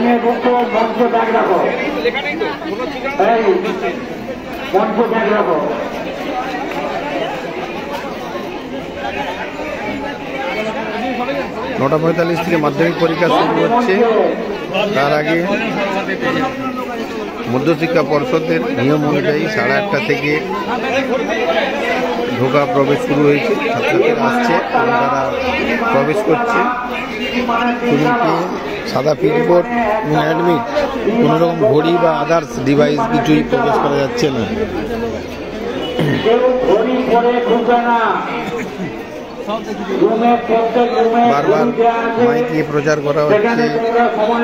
লাইনে বসো, মঞ্চ ব্যাগ রাখো, মঞ্চ ব্যাগ রাখো। 9:45 থেকে মাধ্যমিক পরীক্ষা শুরু হচ্ছে। তার আগে মধ্যশিক্ষা পর্ষদের নিয়ম অনুযায়ী 8:30 থেকে ঢোকা প্রবেশ শুরু হয়েছে। ছাত্রছাত্রীরা আসছে এবং তারা প্রবেশ করছে। শুরুতে সাদা পিটবোর্ড এবং অ্যাডমিট, কোনো রকম ঘড়ি বা আদার্স ডিভাইস কিছুই প্রবেশ করা যাচ্ছে না। বারবার মাইক দিয়ে প্রচার করা হচ্ছে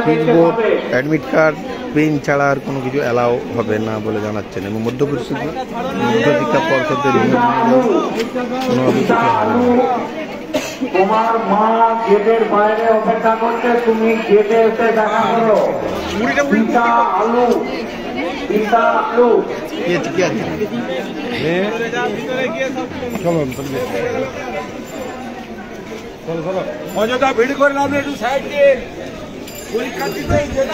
পিটবোর্ড, অ্যাডমিট কার্ড, পেন ছাড়া আর কোনো কিছু অ্যালাউ হবে না বলে জানাচ্ছেন এবং মধ্যশিক্ষা পর্ষদের নিয়ম কোনো কিছু হবে না। তোমার মা গেটের বাইরে অপেক্ষা করতে, তুমি গেটে এসে দেখা করো। পিতা আলু, পিতা আলু ঠিক আছে। অযথা ভিড় করে না, একটু সাইড দিয়ে পরীক্ষার্থীদের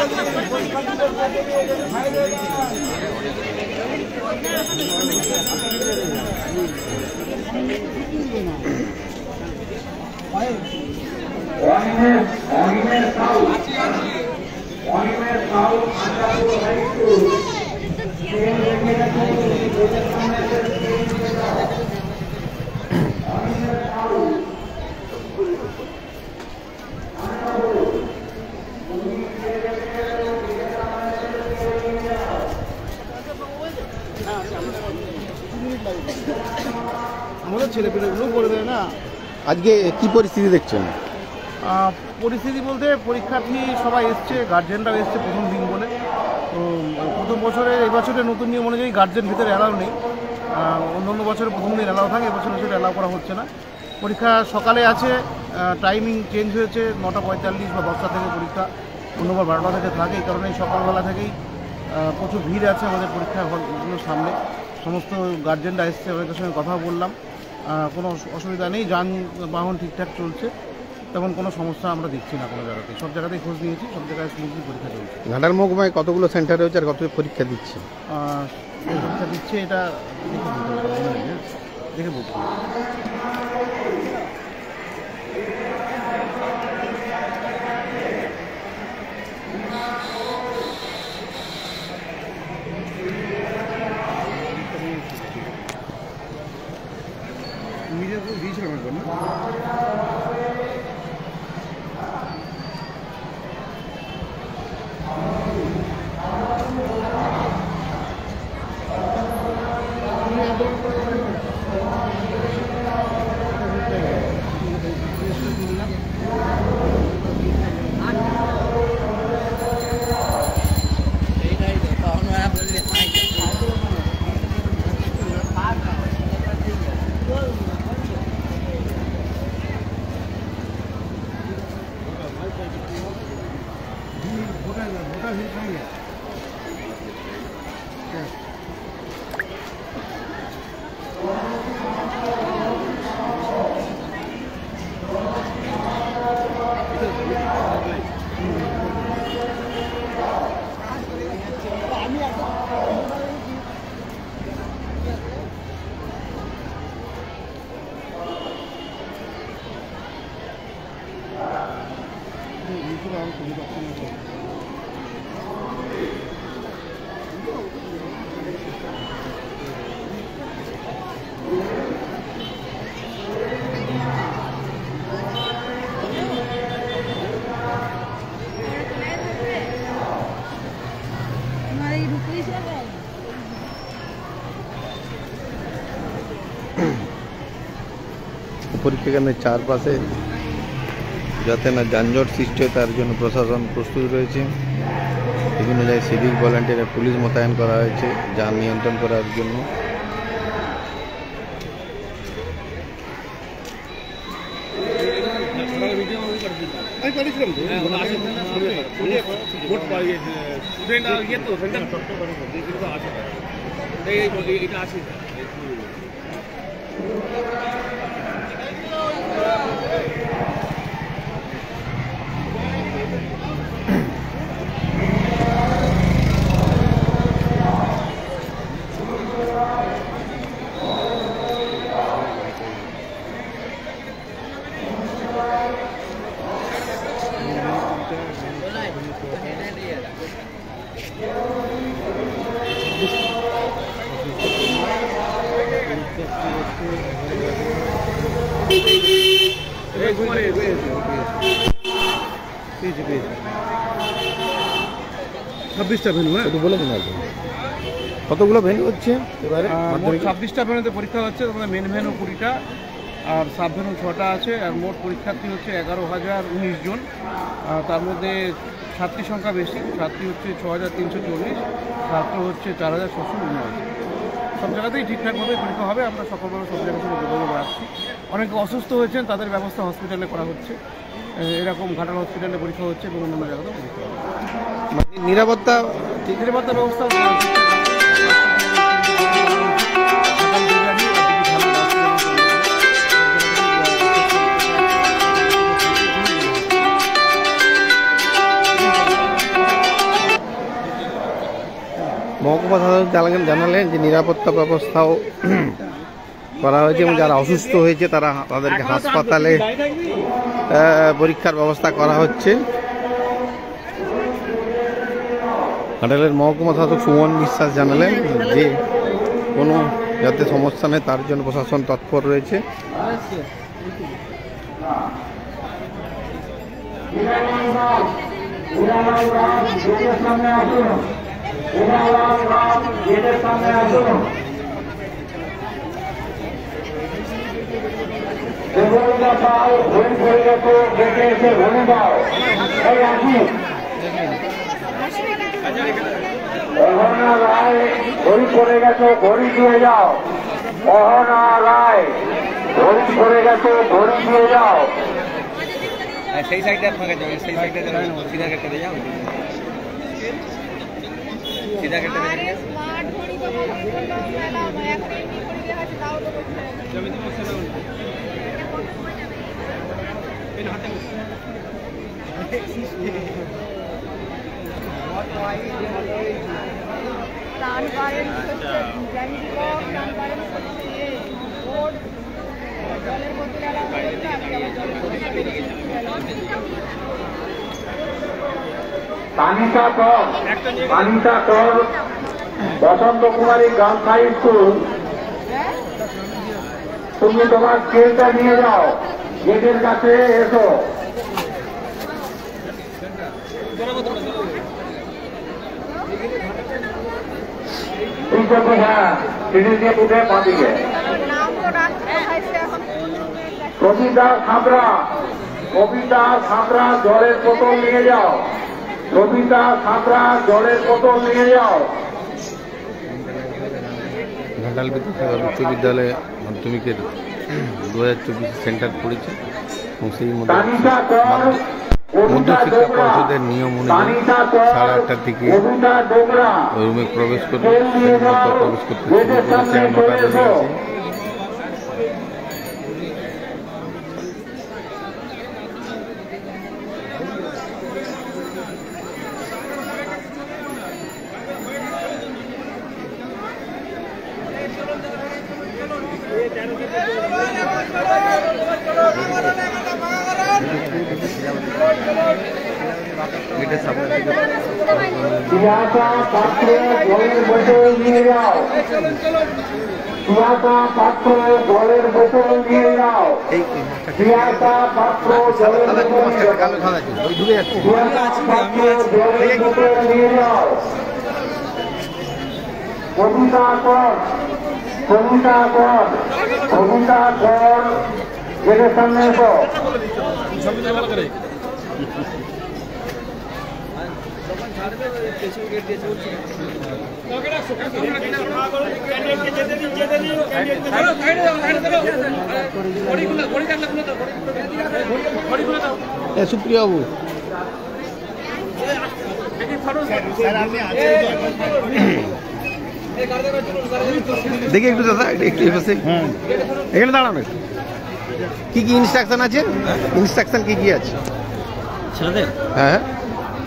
আমাদের ছেলেপেলেগুলো করে দেয় না। আজকে কি পরিস্থিতি দেখছেন? পরিস্থিতি বলতে পরীক্ষার্থী সবাই এসছে, গার্জেনরাও এসছে প্রথম দিন বলে। তো প্রথম বছরে, এই বছরে নতুন নিয়ম অনুযায়ী গার্জেন ভিতরে অ্যালাউ নেই। অন্য বছরে প্রথম দিন অ্যালাউ থাকে, এবছর সেটা অ্যালাউ করা হচ্ছে না। পরীক্ষা সকালে আছে, টাইমিং চেঞ্জ হয়েছে, 9:45 বা 10টা থেকে পরীক্ষা, অন্যবার 12টা থেকে থাকে। এই কারণে সকালবেলা থেকেই প্রচুর ভিড় আছে আমাদের পরীক্ষা হলগুলোর সামনে। সমস্ত গার্জেনরা এসছে, ওদের সঙ্গে কথা বললাম, কোনো অসুবিধা নেই, যানবাহন ঠিকঠাক চলছে, তেমন কোনো সমস্যা আমরা দেখছি না কোনো জায়গাতেই। সব জায়গাতেই খোঁজ নিয়েছি, সব জায়গায় স্মুথলি পরীক্ষা চলছে। ঘাটাল মহকুমায় কতগুলো সেন্টার রয়েছে আর কত পরীক্ষা দিচ্ছে? পরীক্ষা দিচ্ছে এটা দেখে বলতে দিয়েছিলাম একবার না। পরীক্ষা কেন্দ্রের চারপাশে যাতে না যানজট সৃষ্টি হয় তার জন্য প্রশাসন প্রস্তুত রয়েছে। বিভিন্ন জায়গায় সিভিক ভলান্টিয়ার, পুলিশ মোতায়েন করা হয়েছে যান নিয়ন্ত্রণ করার জন্য। ছাব্বিশটা ভেনু, হ্যাঁ একটু বলে দিন আর কি। কতগুলো ভেনু হচ্ছে এবারে? মোট 26টা ভেনুতে পরীক্ষা হচ্ছে। তোমাদের মেন ভেনু 20টা আর সাব ভেনু 6টা আছে। আর মোট পরীক্ষার্থী হচ্ছে 11,019 জন। তার মধ্যে ছাত্রী সংখ্যা বেশি, ছাত্রী হচ্ছে 6,340, ছাত্র হচ্ছে 4,679। সব জায়গাতেই ঠিকঠাকভাবে পরীক্ষা হবে। আমরা সকলভাবে সব জায়গার সঙ্গে যোগাযোগ রাখছি। অনেকে অসুস্থ হয়েছেন, তাদের ব্যবস্থা হসপিটালে করা হচ্ছে। এরকম ঘাটাল হসপিটালে পরীক্ষা হচ্ছে এবং অন্যান্য জায়গাতেও পরীক্ষা হবে। নিরাপত্তা নিরাপত্তা ব্যবস্থা মহকুমা শাসক জানালেন যে নিরাপত্তা ব্যবস্থাও করা হয়েছে এবং যারা অসুস্থ হয়েছে তাদেরকে হাসপাতালে পরীক্ষার ব্যবস্থা করা হচ্ছে। ঘাটালের মহকুমা শাসক সুমন বিশ্বাস জানালেন যে কোনো যাতে সমস্যা নেই তার জন্য প্রশাসন তৎপর রয়েছে। অহনা রায় ঘড়ি পড়ে গেছো, ঘড়ি দিয়ে যাও। অহনা রায় ঘড়ি পড়ে গেছো, ঘড়ি দিয়ে যাও। সেই সাইডে আপনাকে যাও, সেই সাইডে সিধা কেটে যাও, সিধা কেটে তানিকা কর বসন্ত কুমারী গার্লস হাই স্কুল, তুমি তোমার স্কেলটা নিয়ে যাও, গেটের কাছে এসো। হ্যাঁ, সিঁড়ি দিয়ে উঠে বাঁদিকে। কবিতা সাঁতরা জলের বোতল নিয়ে যাও। কবিতা সাঁতরা জলের বোতল নিয়ে যাও। ঘাটাল বিদ্যাসাগর উচ্চ বিদ্যালয়ে মাধ্যমিকের 2024 সেন্টার পড়েছে এবং সেই মধ্যে মধ্যশিক্ষা পরিষদের নিয়ম অনুযায়ী 8:30 থেকে রুমে প্রবেশ করতে শুরু করেছে। 9টা বেজে গেছে। পাত্র জলের বোতল নিয়ে যাও। পাত্র জলের বোতল নিয়ে যাও। পাত্র জলের বোতল নিয়ে যাও। কবিতা কর গেটের সামনে এসো। সুপ্রিয়া বাবু দেখি একটু দাদা একটু এখানে দাঁড়ানো। কি কি ইনস্ট্রাকশন আছে? ইনস্ট্রাকশন কি কি আছে ছেলেদের? হ্যাঁ,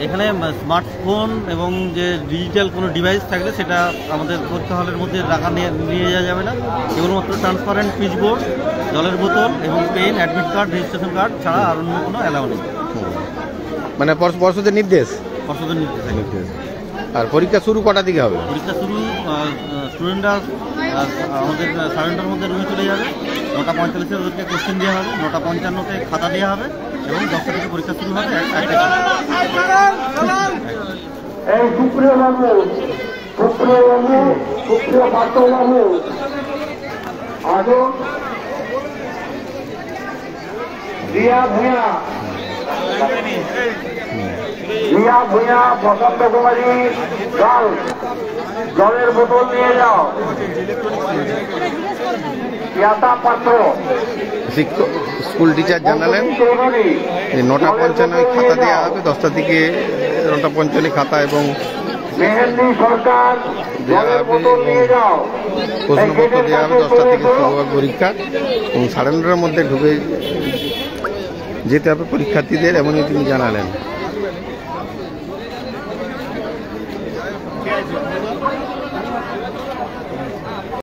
এখানে স্মার্টফোন এবং যে ডিজিটাল কোনো ডিভাইস থাকলে সেটা আমাদের পরীক্ষা হলের মধ্যে রাখা নিয়ে যাওয়া যাবে না। কেবলমাত্র ট্রান্সপারেন্ট সুইচবোর্ড, জলের বোতল এবং pen, admit card, registration card ছাড়া আর অন্য কোনো অ্যালাউ নেই। মানে পর্ষদের নির্দেশ। পর্ষদের নির্দেশ। আর পরীক্ষা শুরু কটা দিকে হবে? পরীক্ষা শুরু স্টুডেন্টরা আর আমাদের 9:30টার মধ্যে রুমে চলে যাবে। 9:45-এ ওদেরকে কোশ্চেন দেওয়া হবে, 9:55-তে খাতা দেওয়া হবে এবং 10টা থেকে পরীক্ষা শুরু হবে। এই সুপ্রিয় বাবু, সুপ্রিয় পাত্রবাবু, আসুন। রিয়া ভূঁইয়া, বসন্ত কুমারী, জলের বোতল নিয়ে যাও। ইয়াতা পাত্র, স্কুল টিচার জানালেন যে 9:55 খাতা দেওয়া হবে, 10টা থেকে 9:55 খাতা এবং মেহেন্দি সরকার, দেওয়া জলের হবে বোতল নিয়ে যাও। প্রশ্নপত্র দেওয়া হবে। 10টা থেকে শুরু হবে পরীক্ষা এবং 9:30টার মধ্যে ঢুকে যেতে হবে পরীক্ষার্থীদের, এমনই তিনি জানালেন।